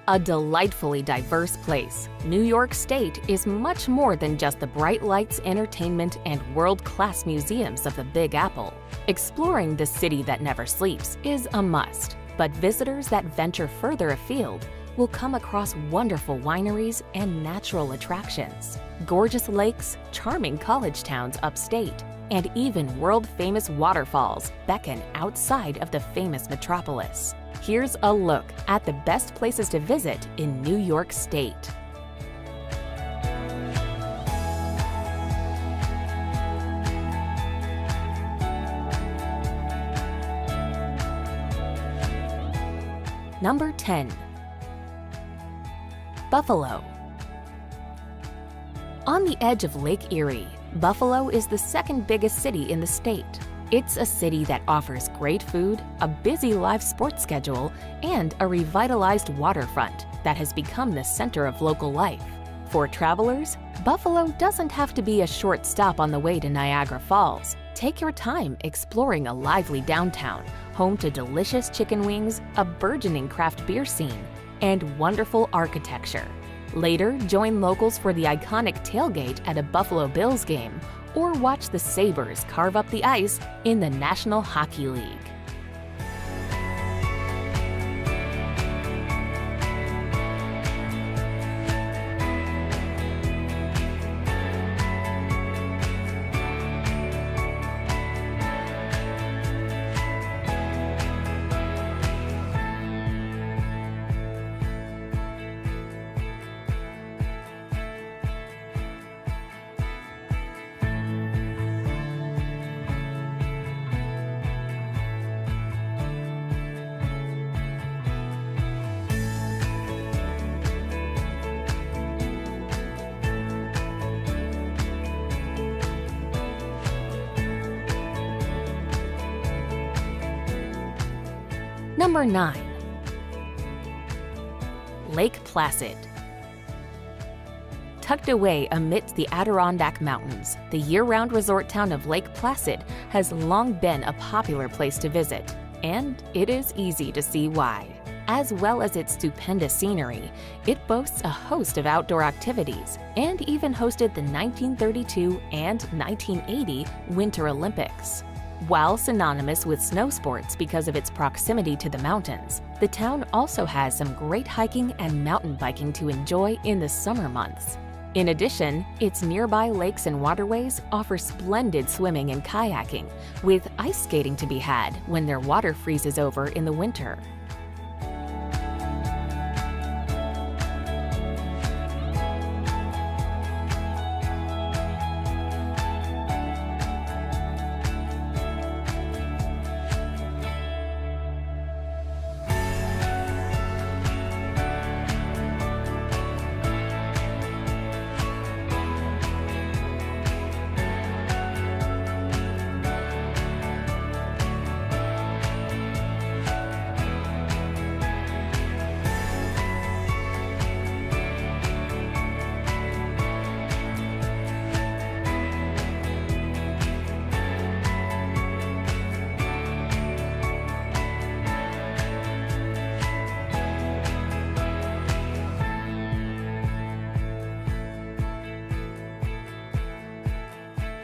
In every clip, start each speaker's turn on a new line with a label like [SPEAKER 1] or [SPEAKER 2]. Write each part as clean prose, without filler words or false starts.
[SPEAKER 1] A delightfully diverse place, New York State is much more than just the bright lights, entertainment, and world-class museums of the Big Apple. Exploring the city that never sleeps is a must, but visitors that venture further afield will come across wonderful wineries and natural attractions, gorgeous lakes, charming college towns upstate, and even world-famous waterfalls beckon outside of the famous metropolis. Here's a look at the best places to visit in New York State. Number 10. Buffalo. On the edge of Lake Erie, Buffalo is the second biggest city in the state. It's a city that offers great food, a busy live sports schedule, and a revitalized waterfront that has become the center of local life. For travelers, Buffalo doesn't have to be a short stop on the way to Niagara Falls. Take your time exploring a lively downtown, home to delicious chicken wings, a burgeoning craft beer scene, and wonderful architecture. Later, join locals for the iconic tailgate at a Buffalo Bills game, or watch the Sabres carve up the ice in the National Hockey League. Number 9. Lake Placid. Tucked away amidst the Adirondack Mountains, the year-round resort town of Lake Placid has long been a popular place to visit, and it is easy to see why. As well as its stupendous scenery, it boasts a host of outdoor activities and even hosted the 1932 and 1980 Winter Olympics. While synonymous with snow sports because of its proximity to the mountains, the town also has some great hiking and mountain biking to enjoy in the summer months. In addition, its nearby lakes and waterways offer splendid swimming and kayaking, with ice skating to be had when their water freezes over in the winter.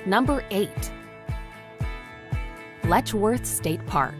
[SPEAKER 1] Number 8. Letchworth State Park.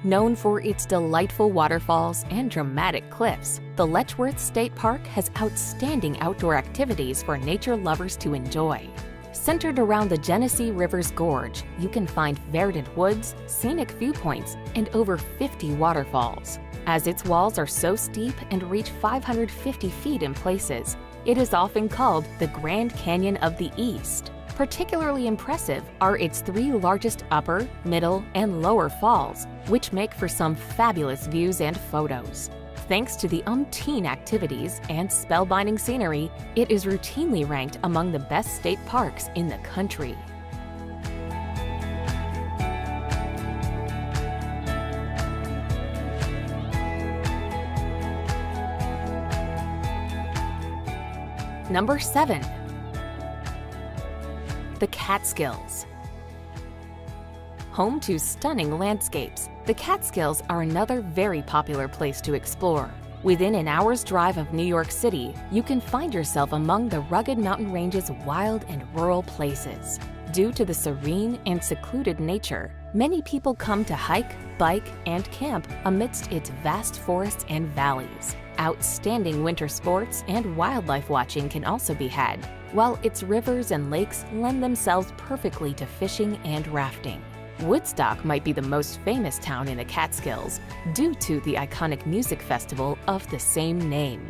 [SPEAKER 1] Known for its delightful waterfalls and dramatic cliffs, the Letchworth State Park has outstanding outdoor activities for nature lovers to enjoy. Centered around the Genesee River's gorge, you can find verdant woods, scenic viewpoints, and over 50 waterfalls. As its walls are so steep and reach 550 feet in places, it is often called the Grand Canyon of the East. Particularly impressive are its 3 largest upper, middle, and lower falls, which make for some fabulous views and photos. Thanks to the umpteen activities and spellbinding scenery, it is routinely ranked among the best state parks in the country. Number 7. The Catskills. Home to stunning landscapes, the Catskills are another very popular place to explore. Within an hour's drive of New York City, you can find yourself among the rugged mountain ranges' wild and rural places. Due to the serene and secluded nature, many people come to hike, bike, and camp amidst its vast forests and valleys. Outstanding winter sports and wildlife watching can also be had, while its rivers and lakes lend themselves perfectly to fishing and rafting. Woodstock might be the most famous town in the Catskills due to the iconic music festival of the same name.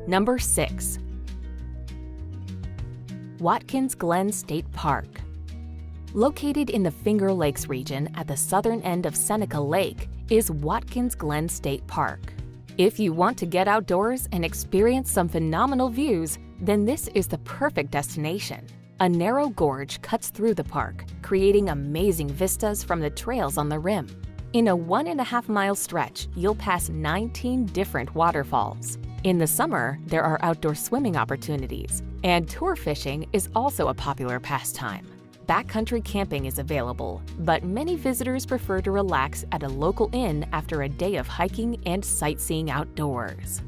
[SPEAKER 1] Number 6. Watkins Glen State Park. Located in the Finger Lakes region at the southern end of Seneca Lake is Watkins Glen State Park. If you want to get outdoors and experience some phenomenal views, then this is the perfect destination. A narrow gorge cuts through the park, creating amazing vistas from the trails on the rim. In a 1.5-mile stretch, you'll pass 19 different waterfalls. In the summer, there are outdoor swimming opportunities, and tour fishing is also a popular pastime. Backcountry camping is available, but many visitors prefer to relax at a local inn after a day of hiking and sightseeing outdoors.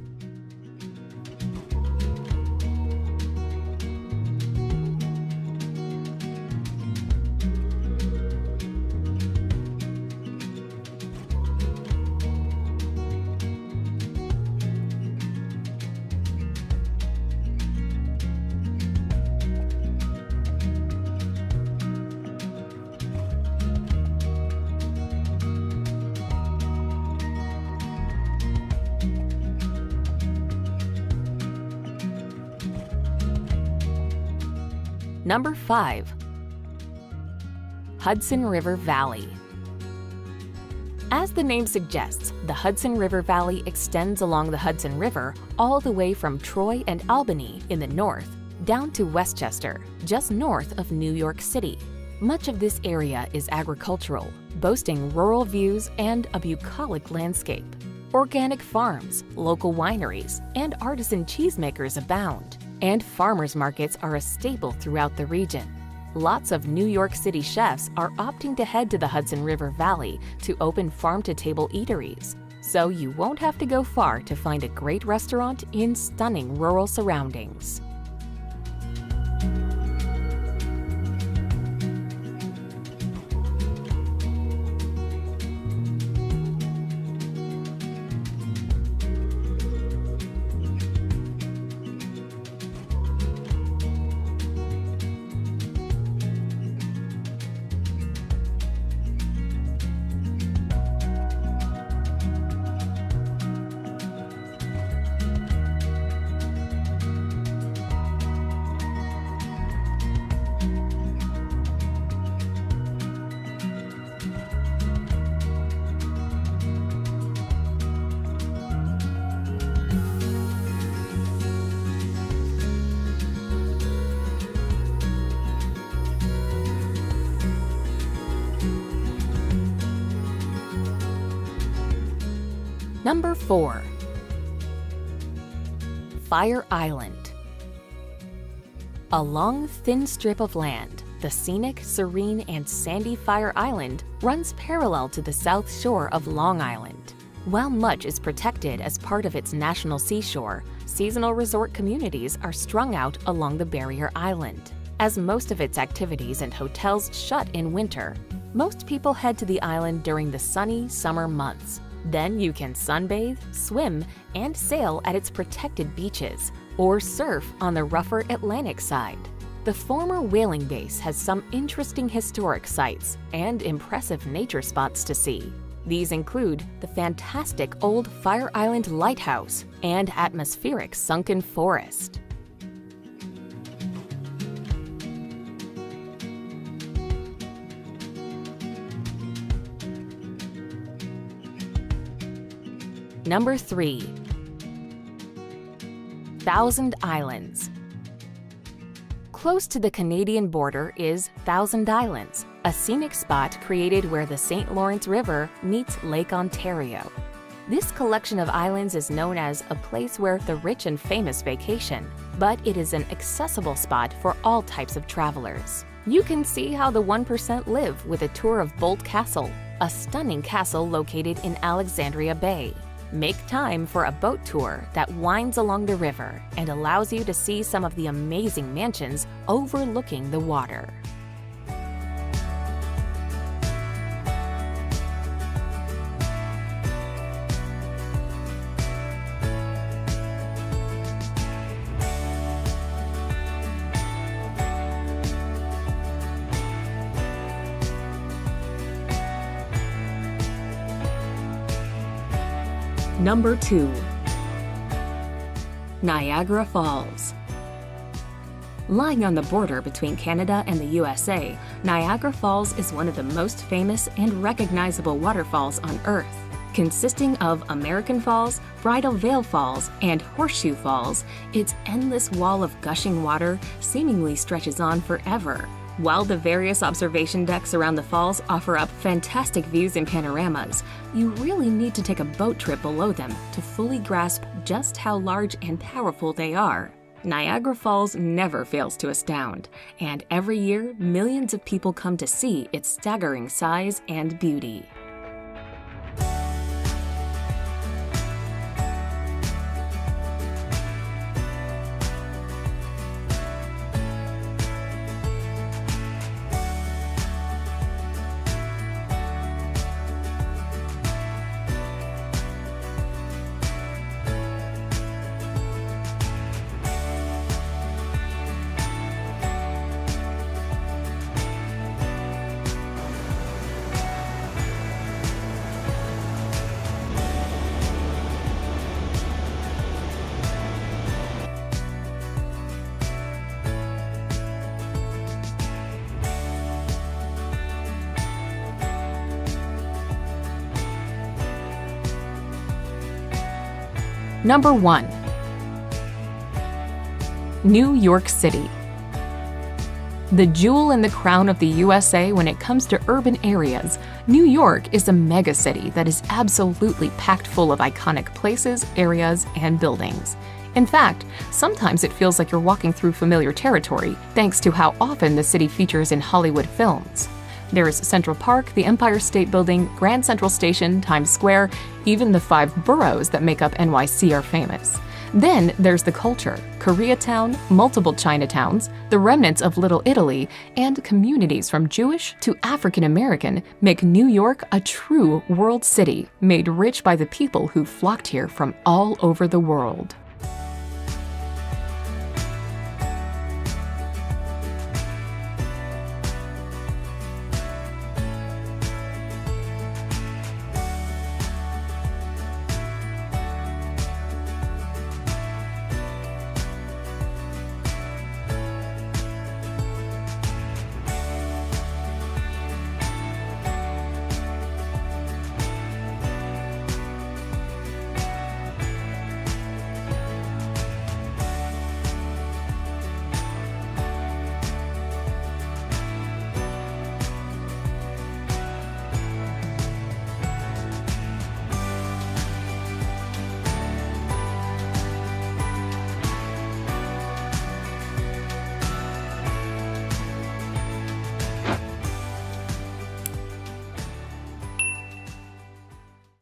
[SPEAKER 1] Number 5. Hudson River Valley. As the name suggests, the Hudson River Valley extends along the Hudson River all the way from Troy and Albany in the north down to Westchester, just north of New York City. Much of this area is agricultural, boasting rural views and a bucolic landscape. Organic farms, local wineries, and artisan cheesemakers abound, and farmers markets are a staple throughout the region. Lots of New York City chefs are opting to head to the Hudson River Valley to open farm-to-table eateries, so you won't have to go far to find a great restaurant in stunning rural surroundings. Number 4. Fire Island. A long, thin strip of land, the scenic, serene, and sandy Fire Island runs parallel to the south shore of Long Island. While much is protected as part of its national seashore, seasonal resort communities are strung out along the barrier island. As most of its activities and hotels shut in winter, most people head to the island during the sunny summer months. Then you can sunbathe, swim, and sail at its protected beaches, or surf on the rougher Atlantic side. The former whaling base has some interesting historic sites and impressive nature spots to see. These include the fantastic old Fire Island Lighthouse and atmospheric sunken forest. Number 3. Thousand Islands. Close to the Canadian border is Thousand Islands, a scenic spot created where the St. Lawrence River meets Lake Ontario. This collection of islands is known as a place where the rich and famous vacation, but it is an accessible spot for all types of travelers. You can see how the 1% live with a tour of Bolt Castle, a stunning castle located in Alexandria Bay. Make time for a boat tour that winds along the river and allows you to see some of the amazing mansions overlooking the water. Number 2. Niagara Falls. Lying on the border between Canada and the USA, Niagara Falls is one of the most famous and recognizable waterfalls on Earth. Consisting of American Falls, Bridal Veil Falls, and Horseshoe Falls, its endless wall of gushing water seemingly stretches on forever. While the various observation decks around the falls offer up fantastic views and panoramas, you really need to take a boat trip below them to fully grasp just how large and powerful they are. Niagara Falls never fails to astound, and every year millions of people come to see its staggering size and beauty. Number 1. New York City. The jewel in the crown of the USA when it comes to urban areas, New York is a megacity that is absolutely packed full of iconic places, areas, and buildings. In fact, sometimes it feels like you're walking through familiar territory thanks to how often the city features in Hollywood films. There's Central Park, the Empire State Building, Grand Central Station, Times Square, even the 5 boroughs that make up NYC are famous. Then there's the culture, Koreatown, multiple Chinatowns, the remnants of Little Italy, and communities from Jewish to African American make New York a true world city, made rich by the people who flocked here from all over the world.